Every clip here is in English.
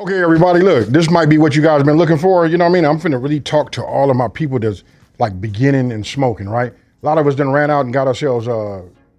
Okay, everybody, look, this might be what you guys have been looking for. You know what I mean? I'm finna really talk to all of my people that's like beginning and smoking, right? A lot of us done ran out and got ourselves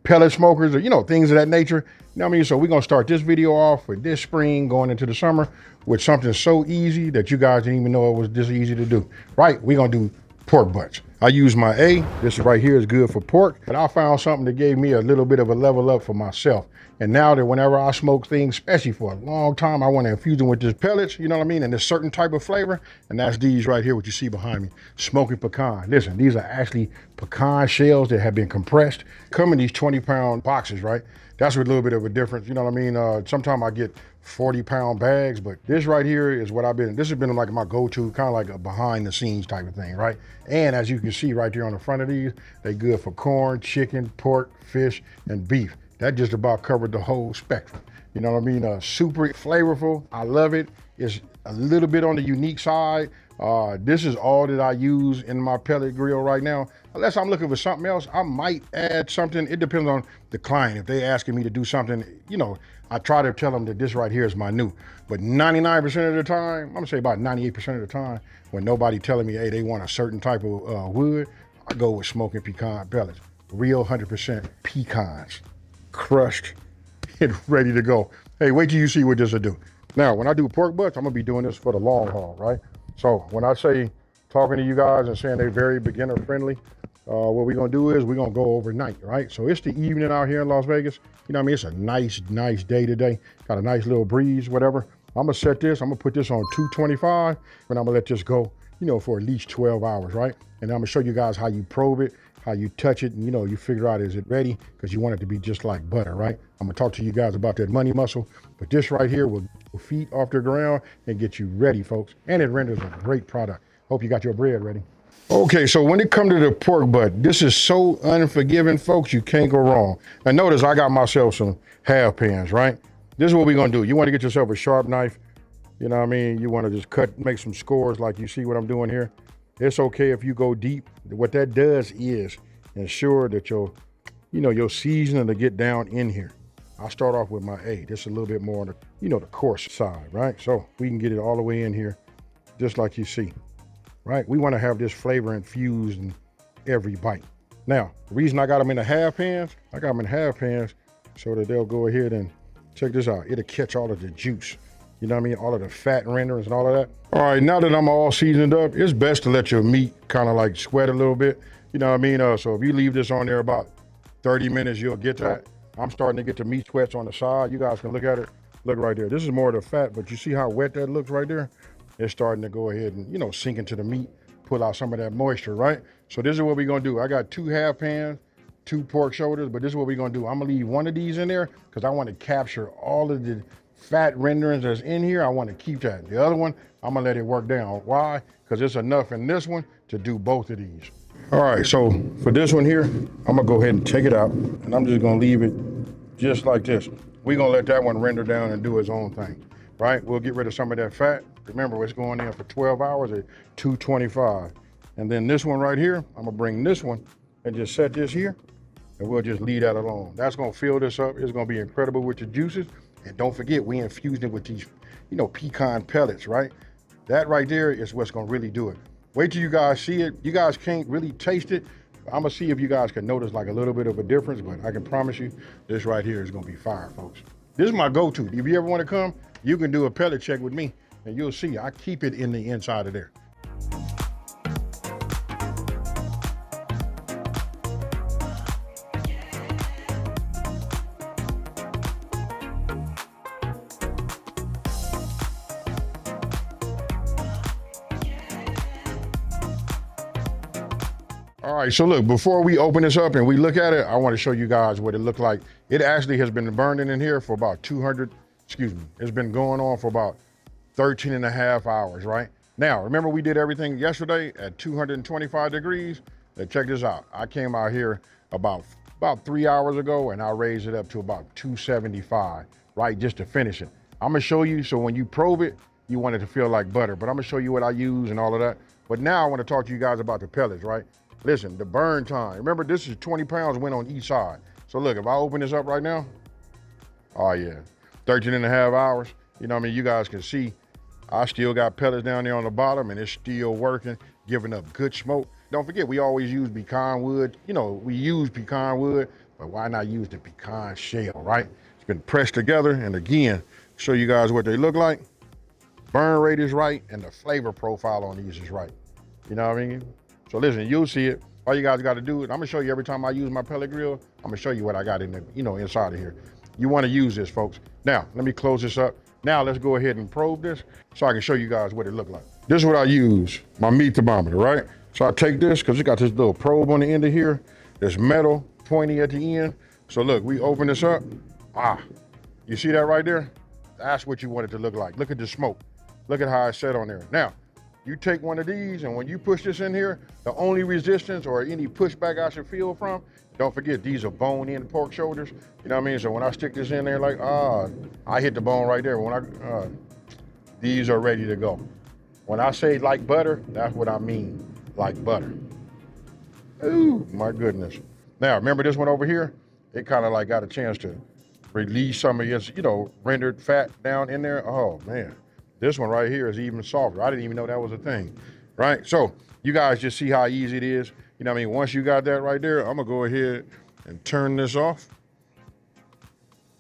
pellet smokers or, things of that nature. You know what I mean? So we're gonna start this video off with this spring going into the summer with something so easy that you guys didn't even know it was this easy to do, right? We're gonna do pork butts. I use my A. This right here is good for pork, but I found something that gave me a little bit of a level up for myself. And now that whenever I smoke things, especially for a long time, I want to infuse them with this pellets, you know what I mean? And this certain type of flavor. And that's these right here, what you see behind me, smoking pecan. Listen, these are actually pecan shells that have been compressed. Come in these 20-pound boxes, right? That's a little bit of a difference, you know what I mean? Sometimes I get 40-pound bags, but this right here is what this has been like my go-to, kind of like a behind the scenes type of thing, right? And as you can see right there on the front of these, they good for corn, chicken, pork, fish, and beef. That just about covered the whole spectrum. You know what I mean? Super flavorful. I love it. It's a little bit on the unique side. This is all that I use in my pellet grill right now. Unless I'm looking for something else, I might add something. It depends on the client. If they asking me to do something, I try to tell them that this right here is my new. But 99% of the time, I'm gonna say about 98% of the time, when nobody telling me, hey, they want a certain type of wood, I go with smoking pecan pellets. Real 100% pecans, crushed and ready to go. Hey, wait till you see what this will do. Now, when I do pork butts, I'm gonna be doing this for the long haul, right? So when I say talking to you guys and saying they're very beginner friendly, what we're gonna do is we're gonna go overnight, right? So it's the evening out here in Las Vegas. You know what I mean? It's a nice day today. Got a nice little breeze, whatever. I'm gonna set this, I'm gonna put this on 225, and I'm gonna let this go, for at least 12 hours, right? And I'm gonna show you guys how you probe it, how you touch it, and you figure out, is it ready? Because you want it to be just like butter, right? I'm gonna talk to you guys about that money muscle, but this right here will feet off the ground and get you ready, folks. And it renders a great product. Hope you got your bread ready. Okay, so when it comes to the pork butt, this is so unforgiving, folks, you can't go wrong. Now notice I got myself some half pans, right? This is what we're gonna do. You wanna get yourself a sharp knife, you know what I mean? You wanna just make some scores like you see what I'm doing here. It's okay if you go deep. What that does is ensure that your seasoning to get down in here. I'll start off with my A. This is a little bit more on the, the coarse side, right? So we can get it all the way in here, just like you see, right? We want to have this flavor infused in every bite. Now, the reason I got them in the half pans, so that they'll go ahead and check this out. It'll catch all of the juice. You know what I mean? All of the fat renderings and all of that. All right, now that I'm all seasoned up, it's best to let your meat kind of like sweat a little bit. You know what I mean? So if you leave this on there about 30 minutes, you'll get that. I'm starting to get the meat sweats on the side. You guys can look at it. Look right there. This is more of the fat, but you see how wet that looks right there? It's starting to go ahead and, sink into the meat, pull out some of that moisture, right? So this is what we're gonna do. I got 2 half pans, 2 pork shoulders, but this is what we're gonna do. I'm gonna leave one of these in there because I want to capture all of the fat renderings that's in here. I want to keep that. The other one, I'm gonna let it work down. Why? Because it's enough in this one to do both of these. All right, so for this one here, I'm gonna go ahead and take it out, and I'm just gonna leave it just like this. We're gonna let that one render down and do its own thing, right? We'll get rid of some of that fat. Remember, it's going in for 12 hours at 225. And then this one right here, I'm gonna bring this one and just set this here, and we'll just leave that alone. That's gonna fill this up. It's gonna be incredible with the juices. And don't forget, we infused it with these, pecan pellets, right? That right there is what's gonna really do it. Wait till you guys see it. You guys can't really taste it. I'm gonna see if you guys can notice like a little bit of a difference, but I can promise you, this right here is gonna be fire, folks. This is my go-to. If you ever wanna come, you can do a pellet check with me, and you'll see I keep it in the inside of there. All right, so look, before we open this up and we look at it, I want to show you guys what it looked like. It actually has been burning in here for about it's been going on for about 13 and a half hours, right? Now, remember we did everything yesterday at 225 degrees? Now check this out. I came out here about 3 hours ago and I raised it up to about 275, right? Just to finish it. I'm gonna show you, so when you probe it, you want it to feel like butter, but I'm gonna show you what I use and all of that. But now I wanna talk to you guys about the pellets, right? Listen, the burn time. Remember, this is 20 pounds went on each side. So look, if I open this up right now, oh yeah, 13 and a half hours. You know what I mean? You guys can see I still got pellets down there on the bottom and it's still working, giving up good smoke. Don't forget, we always use pecan wood. You know, we use pecan wood, but why not use the pecan shell, right? It's been pressed together, and again, show you guys what they look like. Burn rate is right, and the flavor profile on these is right. You know what I mean? So listen, you'll see it. All you guys got to do is, I'm gonna show you every time I use my pellet grill, I'm gonna show you what I got in the, inside of here. You wanna use this, folks. Now, let me close this up. Now let's go ahead and probe this so I can show you guys what it looked like. This is what I use, my meat thermometer, right? So I take this, because it got this little probe on the end of here. There's metal, pointy at the end. So look, we open this up. You see that right there? That's what you want it to look like. Look at the smoke. Look at how it's set on there. Now, you take one of these, and when you push this in here, the only resistance or any pushback I should feel from, don't forget, these are bone-in pork shoulders. You know what I mean? So when I stick this in there, like, I hit the bone right there. When these are ready to go. When I say like butter, that's what I mean, like butter. Ooh, my goodness. Now, remember this one over here? It kind of like got a chance to release some of its, rendered fat down in there. Oh, man. This one right here is even softer. I didn't even know that was a thing, right? So you guys just see how easy it is. You know what I mean? Once you got that right there, I'm gonna go ahead and turn this off.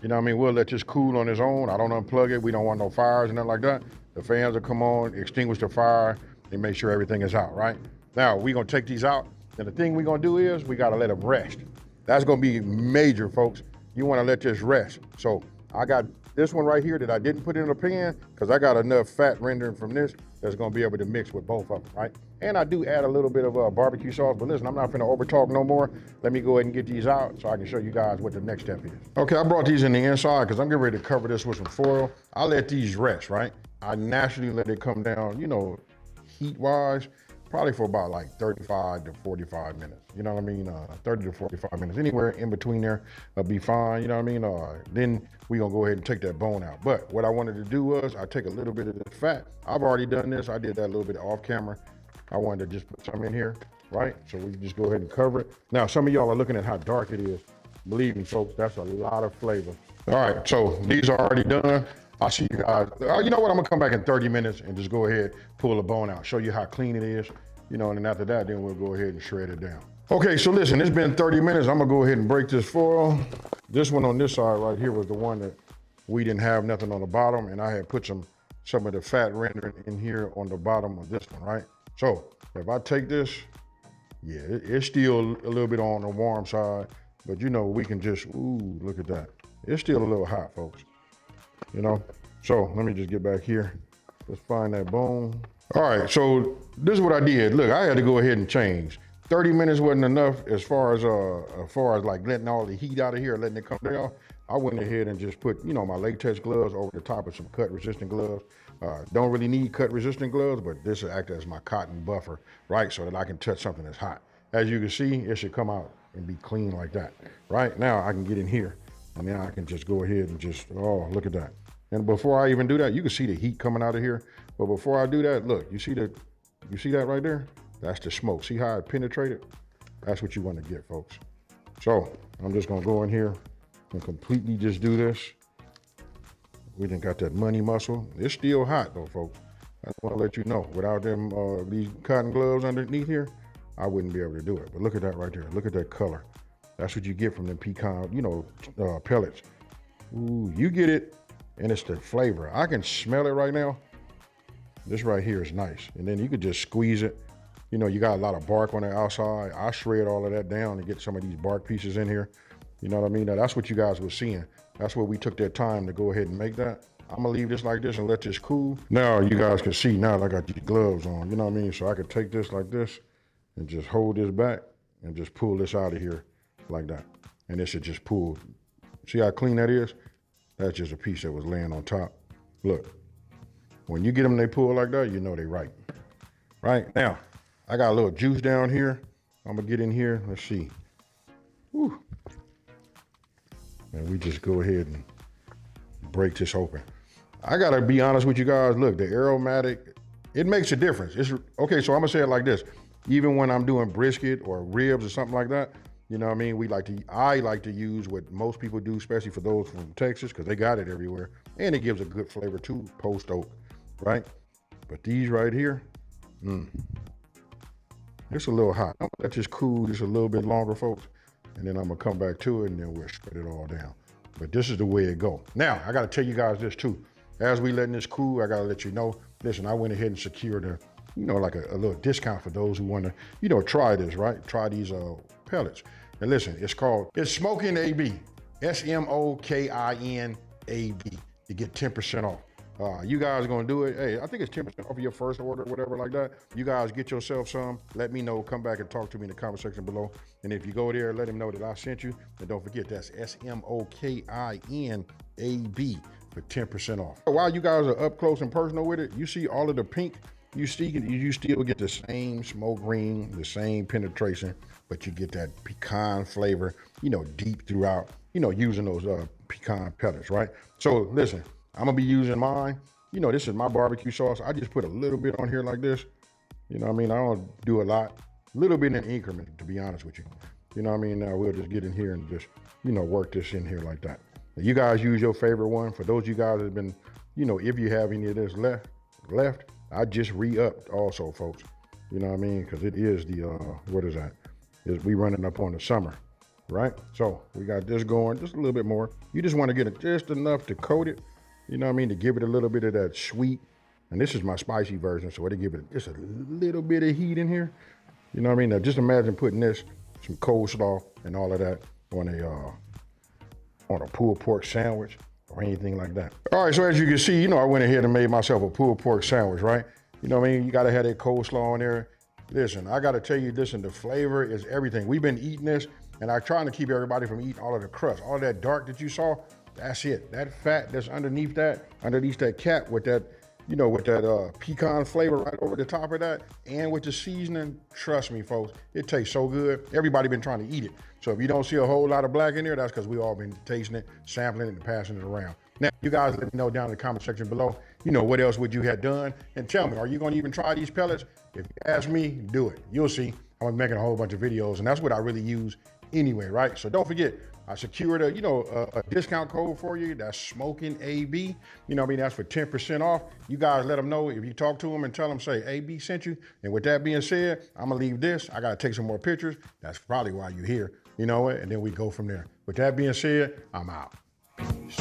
You know what I mean? We'll let this cool on its own. I don't unplug it. We don't want no fires and nothing like that. The fans will come on, extinguish the fire, and make sure everything is out, right? Now, we're gonna take these out. And the thing we're gonna do is we gotta let them rest. That's gonna be major, folks. You wanna let this rest. So I got this one right here that I didn't put in a pan because I got enough fat rendering from this that's gonna be able to mix with both of them, right? And I do add a little bit of barbecue sauce, but listen, I'm not gonna over talk no more. Let me go ahead and get these out so I can show you guys what the next step is. Okay, I brought these in the inside because I'm getting ready to cover this with some foil. I let these rest, right? I naturally let it come down, heat-wise, probably for about like 35 to 45 minutes. You know what I mean? 30 to 45 minutes, anywhere in between there will be fine. You know what I mean? Then we gonna go ahead and take that bone out. But what I wanted to do was I take a little bit of the fat. I've already done this. I did that a little bit off camera. I wanted to just put some in here, right? So we can just go ahead and cover it. Now, some of y'all are looking at how dark it is. Believe me, folks, that's a lot of flavor. All right, so these are already done. I'll see you guys. You know what? I'm gonna come back in 30 minutes and just go ahead, pull the bone out, show you how clean it is, and then after that, then we'll go ahead and shred it down. Okay, so listen, it's been 30 minutes. I'm gonna go ahead and break this foil. This one on this side right here was the one that we didn't have nothing on the bottom, and I had put some of the fat rendering in here on the bottom of this one, right? So if I take this, yeah, it's still a little bit on the warm side, but we can just, ooh, look at that. It's still a little hot, folks. So let me just get back here. Let's find that bone. All right, so this is what I did. Look, I had to go ahead and change. 30 minutes wasn't enough as far as like letting all the heat out of here, letting it come down. I went ahead and just put, my latex gloves over the top of some cut resistant gloves. Don't really need cut resistant gloves, but this will act as my cotton buffer, right? So that I can touch something that's hot. As you can see, it should come out and be clean like that. Right now I can get in here and then I can just go ahead and just, oh, look at that. And before I even do that, you can see the heat coming out of here. But before I do that, look, you see that right there? That's the smoke. See how it penetrated? That's what you want to get, folks. So I'm just gonna go in here and completely just do this. We done got that money muscle. It's still hot though, folks. I just want to let you know, without them these cotton gloves underneath here, I wouldn't be able to do it. But look at that right there. Look at that color. That's what you get from the pecan, pellets. Ooh, you get it, and it's the flavor. I can smell it right now. This right here is nice. And then you could just squeeze it. You got a lot of bark on the outside. I shred all of that down to get some of these bark pieces in here. You know what I mean? Now, that's what you guys were seeing. That's what we took that time to go ahead and make that. I'm gonna leave this like this and let this cool. Now you guys can see now that I got these gloves on, you know what I mean? So I could take this like this and just hold this back and just pull this out of here like that. And it should just pull. See how clean that is? That's just a piece that was laying on top. Look, when you get them, they pull like that, they right. Right, now, I got a little juice down here. I'm gonna get in here, let's see. Whew. And we just go ahead and break this open. I gotta be honest with you guys, look, the aromatic, it makes a difference. Okay, so I'm gonna say it like this. Even when I'm doing brisket or ribs or something like that, you know what I mean? I like to use what most people do, especially for those from Texas, because they got it everywhere. And it gives a good flavor too, post oak, right? But these right here, it's a little hot. I'm gonna let this cool just a little bit longer, folks, and then I'm gonna come back to it and then we'll spread it all down. But this is the way it go. Now, I gotta tell you guys this too. As we letting this cool, I gotta let you know, listen, I went ahead and secured a, like a little discount for those who wanna, try this, right? Try these pellets. And listen, it's Smokin AB, SMOKIN AB, to get 10% off. You guys are gonna do it. Hey, I think it's 10% off of your first order, whatever like that. You guys get yourself some. Let me know. Come back and talk to me in the comment section below. And if you go there, let them know that I sent you. And don't forget, that's SMOKIN AB for 10% off. While you guys are up close and personal with it, you see all of the pink. You still get the same smoke ring, the same penetration, but you get that pecan flavor, deep throughout, using those pecan pellets, right? So listen, I'm gonna be using mine. This is my barbecue sauce. I just put a little bit on here like this. I don't do a lot. A little bit in increment, to be honest with you. We'll just get in here and just, work this in here like that. Now, you guys use your favorite one. For those of you guys that have been, if you have any of this left, I just re-upped also, folks. Because it is the, what is that? We running up on the summer, right? So we got this going just a little bit more. You just want to get it just enough to coat it, to give it a little bit of that sweet. And this is my spicy version, so it'll give it just a little bit of heat in here. Now just imagine putting this, some coleslaw and all of that on a pulled pork sandwich or anything like that. All right, so as you can see, I went ahead and made myself a pulled pork sandwich, right? You gotta have that coleslaw on there. Listen, I gotta tell you, the flavor is everything. We've been eating this, and I'm trying to keep everybody from eating all of the crust. All that dark that you saw, that's it. That fat that's underneath that cap with that, with that pecan flavor right over the top of that, and with the seasoning, trust me, folks, it tastes so good. Everybody been trying to eat it. So if you don't see a whole lot of black in there, that's because we all been tasting it, sampling it, and passing it around. Now, you guys let me know down in the comment section below, what else would you have done? And tell me, are you gonna even try these pellets? If you ask me, do it. You'll see. I'm making a whole bunch of videos, and that's what I really use anyway, right? So don't forget, I secured a discount code for you. That's Smokin AB. That's for 10% off. You guys let them know. If you talk to them and tell them, say, AB sent you. And with that being said, I'm gonna leave this. I gotta take some more pictures. That's probably why you're here. And then we go from there. With that being said, I'm out. Peace.